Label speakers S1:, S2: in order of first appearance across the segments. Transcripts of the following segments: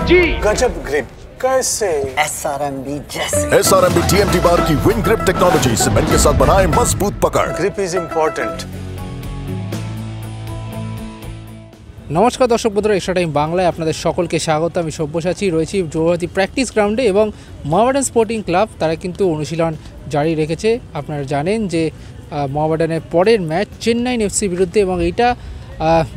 S1: जी
S2: गजब ग्रिप कैसे
S3: SRMB जैसे
S4: SRMB TMT बार की विन ग्रिप टेक्नोलॉजी सीमेंट के साथ बनाए मजबूत पकड़।
S2: Grip is important.
S5: নমস্কার দর্শক বন্ধুরা, এক্সট্রা টাইম বাংলায় আপনাদের সকলকে স্বাগত। আমি সব্যসাচী রয়েছি যুবভারতী প্র্যাকটিস গ্রাউন্ডে এবং মোহামেডান স্পোর্টিং ক্লাব তারা কিন্তু অনুশীলন জারি রেখেছে। আপনারা জানেন যে মোহামেডানের পরের ম্যাচ চেন্নাই এফসির বিরুদ্ধে এবং এইটা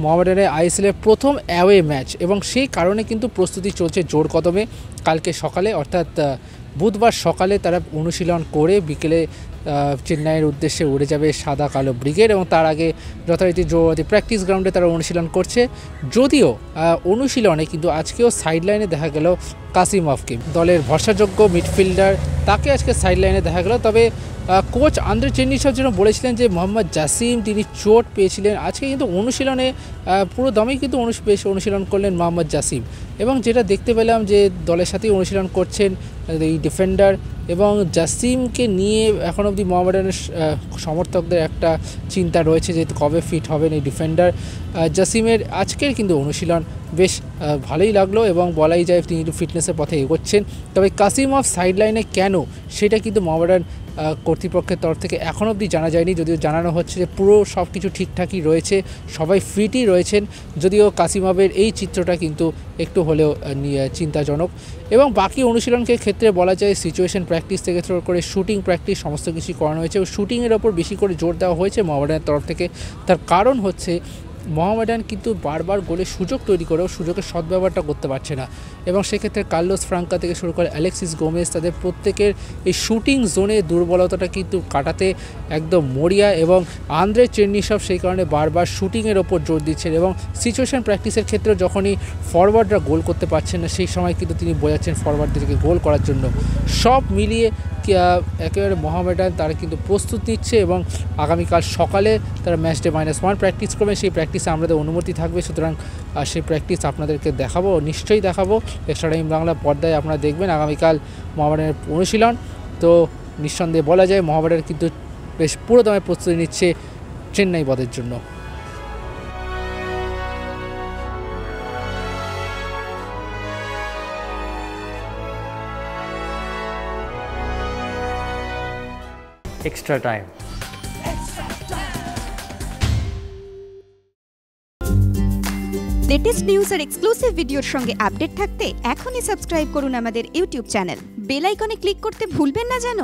S5: মোহামেডানের আইএসএলের প্রথম অ্যাওয়ে ম্যাচ এবং সেই কারণে কিন্তু প্রস্তুতি চলছে জোর কদমে। কালকে সকালে অর্থাৎ বুধবার সকালে তারা অনুশীলন করে বিকেলে চেন্নাইয়ের উদ্দেশ্যে উড়ে যাবে সাদা কালো ব্রিগেড এবং তার আগে যথারীতি যুবভারতী প্র্যাকটিস গ্রাউন্ডে তারা অনুশীলন করছে। যদিও অনুশীলনে কিন্তু আজকেও সাইডলাইনে দেখা গেল কাসিমভকে, দলের ভরসাযোগ্য মিডফিল্ডার, তাকে আজকে সাইডলাইনে দেখা গেল। তবে কোচ আন্দ্রে চেন্নিসব যেন বলেছিলেন যে মোহাম্মদ জাসিম তিনি চোট পেয়েছিলেন। আজকে কিন্তু অনুশীলনে পুরো দমেই কিন্তু অনুশীলন করলেন মোহাম্মদ জাসিম এবং যেটা দেখতে পেলাম যে দলের সাথেই অনুশীলন করছেন এই ডিফেন্ডার এবং জাসিমকে নিয়ে এখন অবধি মোহামেডানের সমর্থকদের একটা চিন্তা রয়েছে যে কবে ফিট হবেন এই ডিফেন্ডার। জাসিমের আজকের কিন্তু অনুশীলন বেশ ভালোই লাগলো এবং বলাই যায় তিনি একটু ফিটনেসের পথে এগোচ্ছেন। তবে কাসিমভ সাইডলাইনে কেন সেটা কিন্তু মোহামেডান কর্তৃপক্ষের তরফ থেকে এখন অবধি জানা যায়নি, যদিও জানানো হচ্ছে যে পুরো সব কিছু ঠিকঠাকই রয়েছে, সবাই ফিটই রয়েছেন। যদিও কাসিমভের এই চিত্রটা কিন্তু একটু হলেও চিন্তাজনক এবং বাকি অনুশীলনকে ক্ষেত্রে বলা যায় সিচুয়েশন প্র্যাকটিস থেকে শুরু করে শুটিং প্র্যাকটিস সমস্ত কিছুই করানো হয়েছে ও শুটিংয়ের ওপর বেশি করে জোর দেওয়া হয়েছে মোহামেডানের তরফ থেকে। তার কারণ হচ্ছে মোহামেডান কিন্তু বারবার গোলের সুযোগ তৈরি করেও সুযোগের সদ্ব্যবহারটা করতে পারছে না এবং সেক্ষেত্রে কার্লোস ফ্রাঙ্কা থেকে শুরু করে অ্যালেক্সিস গোমেজ তাদের প্রত্যেকের এই শুটিং জোনে দুর্বলতাটা কিন্তু কাটাতে একদম মরিয়া এবং আন্দ্রে চেন্নিসব সেই কারণে বারবার শুটিংয়ের ওপর জোর দিচ্ছেন এবং সিচুয়েশন প্র্যাকটিসের ক্ষেত্রে যখনই ফরওয়ার্ডরা গোল করতে পারছেন না সেই সময় কিন্তু তিনি বোঝাচ্ছেন ফরওয়ার্ডদেরকে গোল করার জন্য। সব মিলিয়ে একেবারে মোহামেডান তারা কিন্তু প্রস্তুত নিচ্ছে এবং আগামীকাল সকালে তারা ম্যাচ ডে -1 প্র্যাকটিস করবে। সেই প্র্যাকটিসে আমাদের অনুমতি থাকবে, সুতরাং সেই প্র্যাকটিস আপনাদেরকে দেখাবো, নিশ্চয়ই দেখাবো। এক্সট্রা টাইম বাংলা পর্দায় আপনারা দেখবেন আগামীকাল মোহামেডানের অনুশীলন। তো নিঃসন্দেহে বলা যায় মোহামেডান কিন্তু বেশ পুরো দমে প্রস্তুতি নিচ্ছে চেন্নাই বধের জন্য।
S1: एक्स्ट्रा टाइम
S6: লেটেস্ট নিউজ আর এক্সক্লুসিভ ভিডিওর সঙ্গে আপডেট থাকতে এখনই সাবস্ক্রাইব করুন আমাদের ইউটিউব চ্যানেল। বেল আইকনে ক্লিক করতে ভুলবেন না যেন।